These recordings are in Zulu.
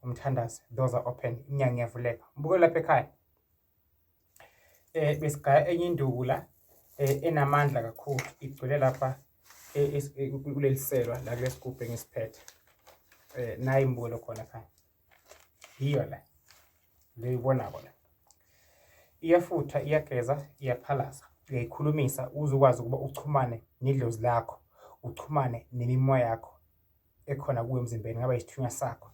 umthandazo, doors are open, iminyango iyavuleka. Mbuke lapha ekhaya besigaya enye induku la enamandla kakhulu, igcwele lapha kuleli selwa la kule sigubhu engisiphethe. Nayi imbuke khona ekhaya, yiyo la leyibonako la, iyafutha, iyageza, iyaphalaza, uyayikhulumisa uze ukwazi ukuba uchumane nedlozi lakho, uchumane nemimoya yakho ekhona kuwe emzimbeni, ngaba isithunywa sakho.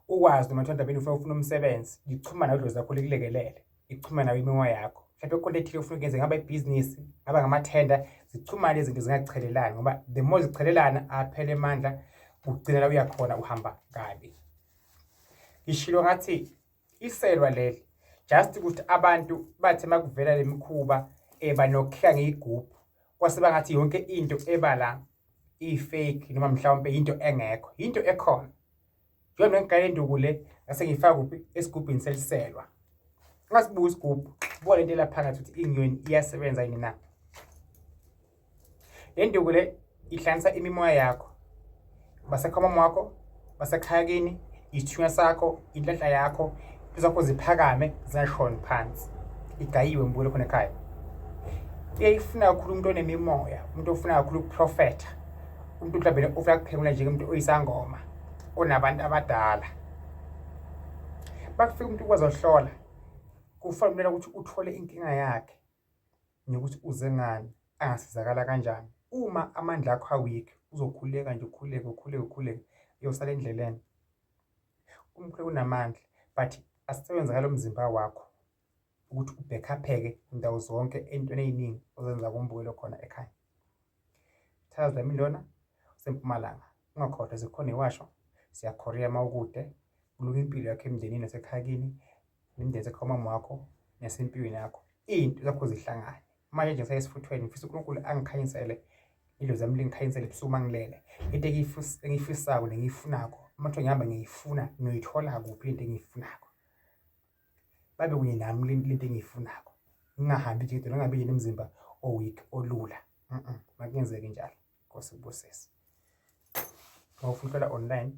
Ukwazi noma ufuna umsebenzi, ichumana nedlozi lakho likulekelele, ichumana nawe imimoya yakho. Mhlawumbe kukhona ethile ufuna ukuyenza, ngaba ibhizinisi, ngaba ngamathenda, zichumane izinto zingachelelani, ngoba the more zichelelana aphele amandla, ugcina la uyakhona uhamba kabi. Ngishilo ngathi iselwa leli just ukuthi abantu bathe makuvela lemikhuba banokukha ngeyigubhu kwase bangathi yonke into ebala i-fake noma mhlawumbe into engekho, into ekhona. Njengoba ngigaya induku le ngase ngifaka kuphi esigubhini seliselwa, ngasibuka isigubhu buka lento laphakathi ukuthi inyoni iyasebenza yini na. Le nduku le ihlanganisa imimoya yakho, basekhomamo wakho, basekhaya kini, isithunywa sakho, inhlanhla yakho, zakho ziphakame zingashoni phansi. Igayiwe mbuke khona ekhaya. Uyayifuna kakhulu umuntu onemimoya, umuntu ofuna kakhulu ukuprofetha, umuntu mhlawumbe ofuna ukuphemula njengomuntu oyisangoma, onabantu abadala. Bakufika umuntu ukwazi uhlola, kufanele ukuthi uthole inkinga yakhe nokuthi uze ngani, angasizakala kanjani. Uma amandla akho awikho, uzokhuleka nje ukhuleke uyosala endleleni. Umkhulu unamandla, but asisebenza ngalo mzimba wakho ukuthi ubhekhapheke indawo zonke entweni eziningi ozenza kumbulo khona ekhaya. Thazi lami lona useMpumalanga, ungakhohlwa zikhona iwasho, siyakhoriya mawukude, uluka impilo yakho emndenini nasekhaya kini, nemndeni sekhomamo wakho nasempilweni yakho, into zakho zihlangane. Manje nje sayisifuthweni ngifisa uNkulunkulu angikhanyisele idlozi lami lingikhanyisele ebusuku mangilele, into engiyifisako nengiyifunako, amathe ngihamba ngiyifuna ngiyithola kuphi into engiyifunako, babe kunye nami lento engiyifunako, ngingahambi nje into ngingabi nemzimba oweak olula. Makungenzeki njalo. Nkosi kubusise. Mawufuna online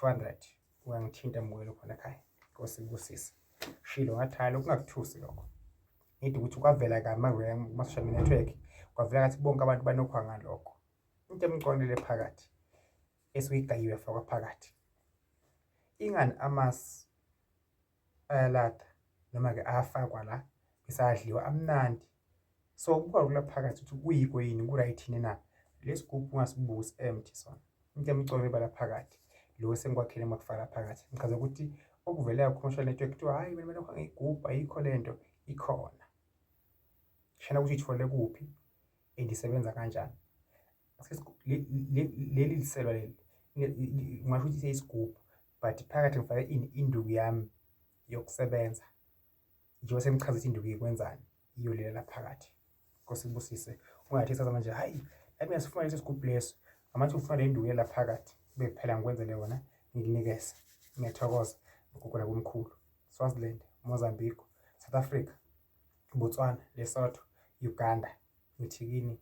200 uyangithinta mbukelo khona ekhaya. Nkosi kubusise. Shilo ngathalo kungakuthusi lokho. Ngithi ukuthi kwavela kuma social media network, kwavela ngathi bonke abantu banokwa ngalokho. Into emqondile phakathi esuyigayiwe fakwa phakathi. Ingani amasi ayalada noma ke afakwa la esadliwa amnandi. So kuba kula phakathi ukuthi kuyiko yini kuright na. Lesigubhu ungasibusi empty sona. Into emqondile bala phakathi. Lo sengikwakhele makufaka phakathi. Ngichaza ukuthi okuvela ku-social network kuthiwa hayi mina lokho ngigubha ayikho lento ikhona. Shana ukuthi ithole kuphi endisebenza kanjani. Leli liselwa leli ngisho ukuthi isigubhu but phakathi ngifake induku yami yokusebenza. Njengoba sengichaza ukuthi induku ikwenzani iyo lela phakathi. Nkosi kubusise. Ungathi saza manje hayi mina sifuna lesi sigubhu leso, amathi ufuna le nduku la phakathi kube kuphela ngikwenzele yona ngikunikeze. Ngiyathokoza ukugula komkhulu. Swaziland, Mozambique, South Africa, Botswana, Lesotho, Uganda, ngithikini